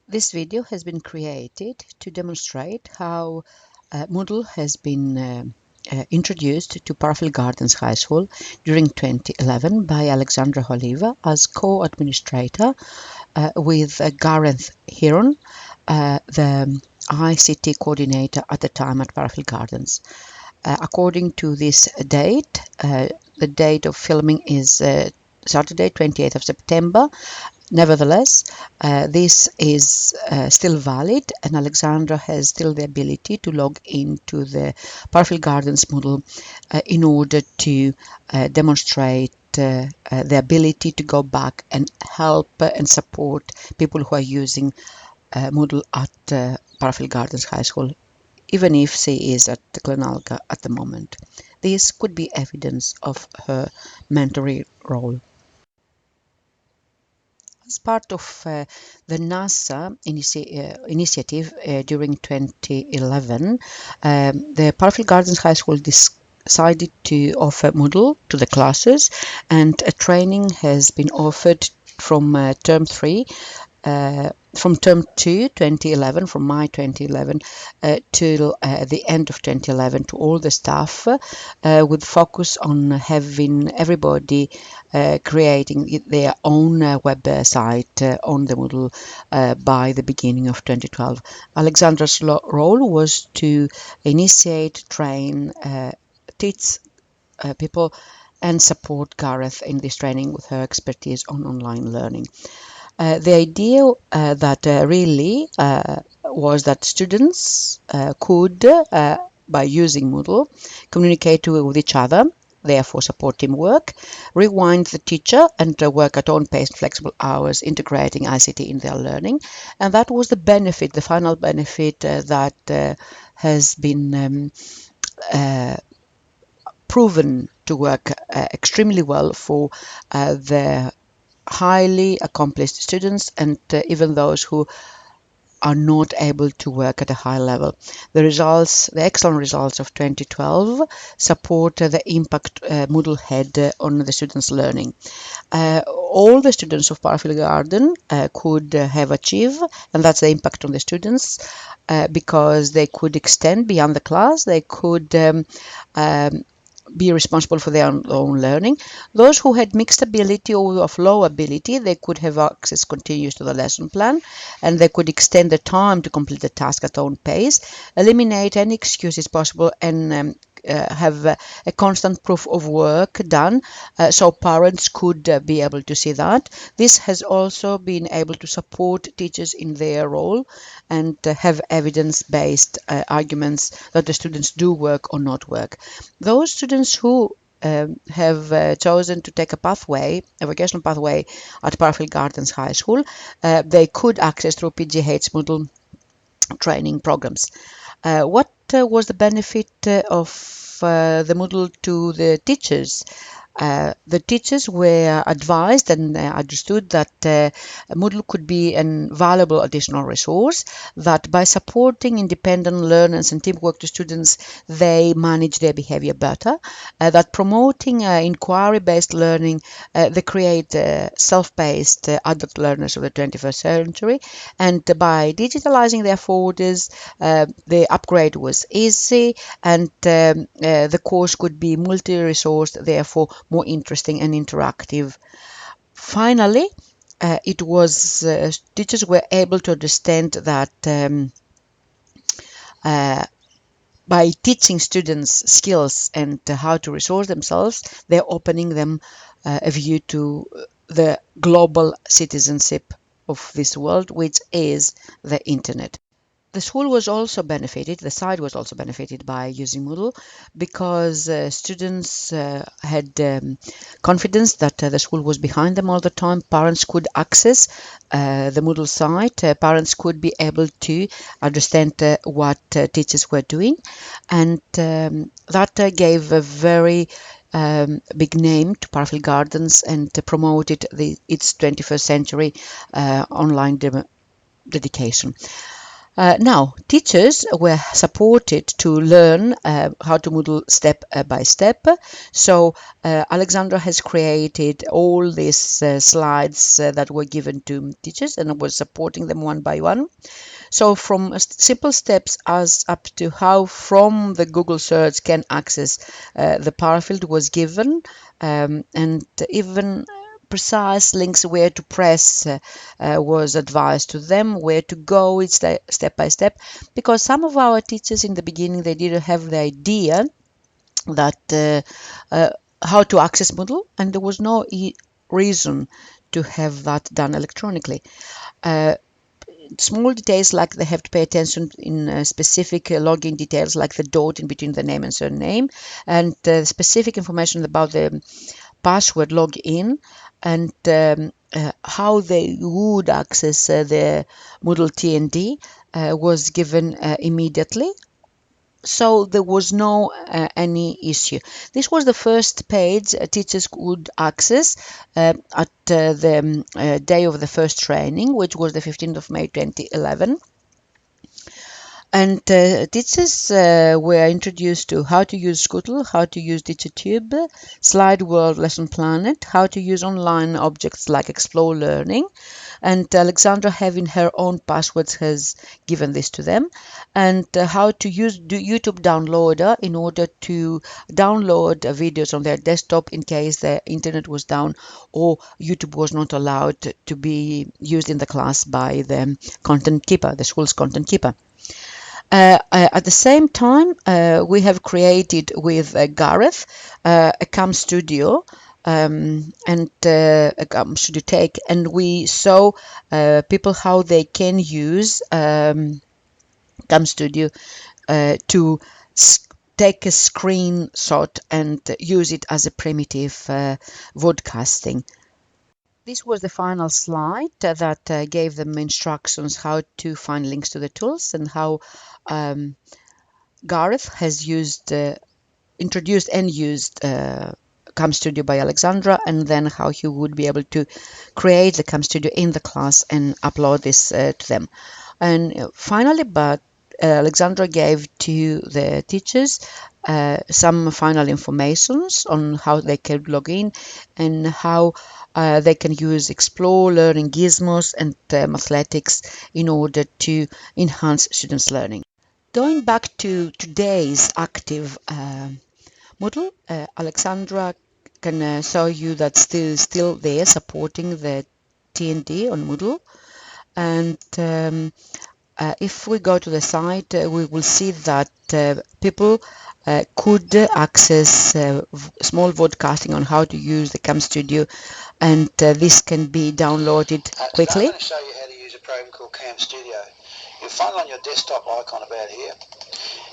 This video has been created to demonstrate how Moodle has been introduced to Parfield Gardens High School during 2011 by Alexandra Oliva as co-administrator with Gareth Heron, the ICT coordinator at the time at Parfield Gardens. According to this date, the date of filming is Saturday, 28th of September. Nevertheless, this is still valid, and Alexandra has still the ability to log into the Parfield Gardens Moodle in order to demonstrate the ability to go back and help and support people who are using Moodle at Parfield Gardens High School, even if she is at Glenalga at the moment. This could be evidence of her mentoring role. As part of the NASA initiative during 2011, the Parfield Gardens High School decided to offer Moodle to the classes, and a training has been offered from term 3 from term 2 2011, from May 2011 till the end of 2011, to all the staff, with focus on having everybody creating their own website on the Moodle by the beginning of 2012. Alexandra's role was to initiate, train, teach people and support Gareth in this training with her expertise on online learning. The idea that really was that students could, by using Moodle, communicate with each other, therefore support teamwork, rewind the teacher and work at own pace, flexible hours, integrating ICT in their learning. And that was the benefit, the final benefit that has been proven to work extremely well for the highly accomplished students and even those who are not able to work at a high level. The results, the excellent results of 2012 support the impact Moodle had on the students' learning. All the students of Parfield Garden could have achieved, and that's the impact on the students, because they could extend beyond the class, they could be responsible for their own learning. Those who had mixed ability or of low ability, they could have access continuous to the lesson plan, and they could extend the time to complete the task at their own pace, eliminate any excuses possible, and have a constant proof of work done, so parents could be able to see that. This has also been able to support teachers in their role and have evidence-based arguments that the students do work or not work. Those students who have chosen to take a pathway, a vocational pathway at Parfield Gardens High School, they could access through PGHS Moodle training programs. What was the benefit of the Moodle to the teachers? The teachers were advised and understood that Moodle could be a valuable additional resource, that by supporting independent learners and teamwork to students, they manage their behavior better, that promoting inquiry-based learning, they create self-paced adult learners of the 21st century, and by digitalizing their folders, the upgrade was easy, and the course could be multi-resourced, therefore more interesting and interactive. Finally, it was teachers were able to understand that by teaching students skills and how to resource themselves, they're opening them a view to the global citizenship of this world, which is the internet. The school was also benefited, the site was also benefited by using Moodle, because students had confidence that the school was behind them all the time. Parents could access the Moodle site. Parents could be able to understand what teachers were doing, and that gave a very big name to Parfield Gardens and promoted its 21st century online dedication. Now, teachers were supported to learn how to Moodle step by step. So, Alexandra has created all these slides that were given to teachers and was supporting them one by one. So, from simple steps as up to how from the Google search can access the power field was given, and even precise links where to press was advised to them, where to go each step by step, because some of our teachers in the beginning they didn't have the idea that how to access Moodle, and there was no reason to have that done electronically. Uh, Small details like they have to pay attention in specific login details like the dot in between the name and surname, and specific information about the password login, and how they would access the Moodle TND was given immediately. So there was no any issue. This was the first page teachers could access at the day of the first training, which was the 15th of May 2011. And teachers were introduced to how to use Scootle, how to use DigiTube, Slide World Lesson Planet, how to use online objects like Explore Learning. And Alexandra, having her own passwords, has given this to them. And how to use YouTube downloader in order to download videos on their desktop in case the internet was down or YouTube was not allowed to be used in the class by the content keeper, the school's content keeper. At the same time, we have created with Gareth a Cam Studio and a Cam Studio Take, and we saw people how they can use Cam Studio to take a screenshot and use it as a primitive vodcasting. This was the final slide that gave them instructions how to find links to the tools and how Gareth has introduced and used Cam Studio by Alexandra, and then how he would be able to create the Cam Studio in the class and upload this to them. And finally, but Alexandra gave to the teachers some final informations on how they can log in and how they can use Explore, Learning Gizmos, and Mathletics in order to enhance students' learning. Going back to today's active Moodle, Alexandra can show you that still there supporting the TND on Moodle. And if we go to the site, we will see that people could access small vodcasting on how to use the Cam Studio, and this can be downloaded quickly. I'm going to show you how to use a program called Cam Studio. You'll find it on your desktop icon about here.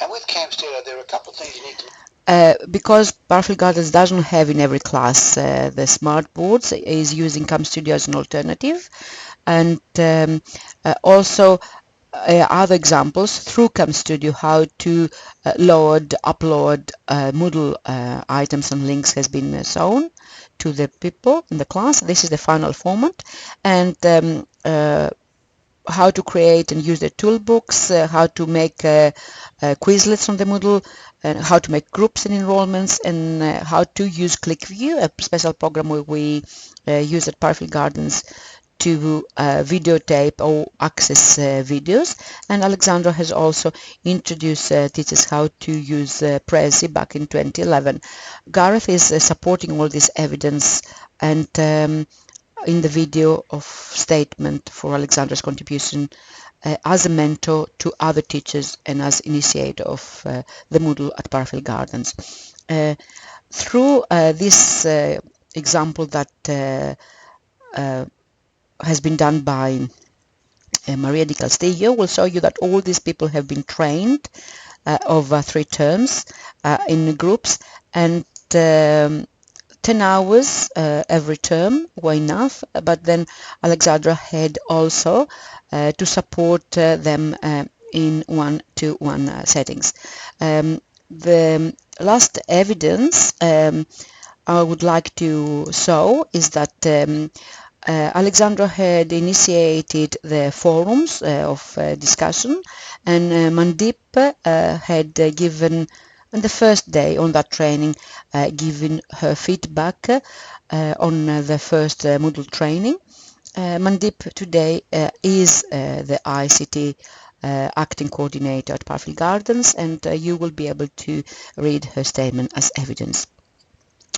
And with Cam Studio, there are a couple of things you need to... Because Powerfield Gardens doesn't have in every class the smart boards, is using Cam Studio as an alternative, and also other examples through Cam Studio how to load, upload Moodle items and links has been shown to the people in the class. This is the final format, and how to create and use the toolbooks, how to make Quizlets on the Moodle, and how to make groups and enrollments, and how to use ClickView, a special program where we use at Powerfield Gardens to videotape or access videos. And Alexandra has also introduced teachers how to use Prezi back in 2011. Gareth is supporting all this evidence, and in the video of statement for Alexandra's contribution as a mentor to other teachers and as initiator of the Moodle at Powerfield Gardens. Through this example that has been done by Maria Di Castillo, will show you that all these people have been trained over 3 terms in groups, and 10 hours every term were enough, but then Alexandra had also to support them in one-to-one settings. The last evidence I would like to show is that Alexandra had initiated the forums of discussion, and Mandip had given, on the first day on that training, given her feedback on the first Moodle training. Mandip today is the ICT acting coordinator at Parfield Gardens, and you will be able to read her statement as evidence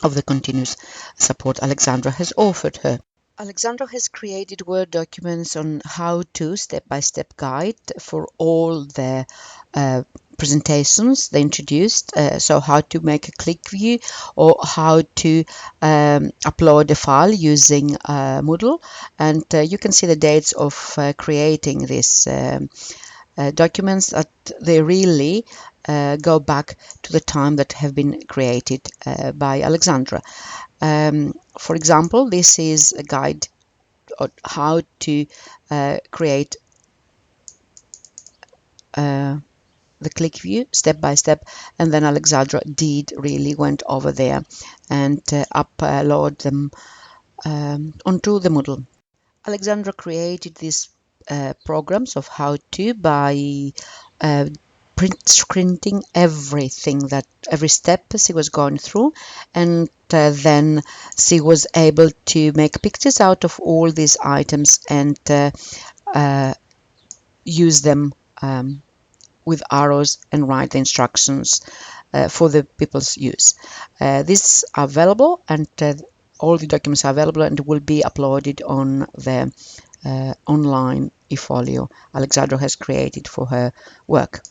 of the continuous support Alexandra has offered her. Alexandra has created Word documents on how to step-by-step guide for all the presentations they introduced. So how to make a click view or how to upload a file using Moodle. And you can see the dates of creating these documents that they really go back to the time that have been created by Alexandra. For example, this is a guide on how to create the click view step by step, and then Alexandra really went over there and upload them onto the Moodle. Alexandra created these programs of how to by print screening everything, that every step she was going through, and then she was able to make pictures out of all these items and use them with arrows and write the instructions for the people's use. These are available, and all the documents are available and will be uploaded on the online eFolio Alexandra has created for her work.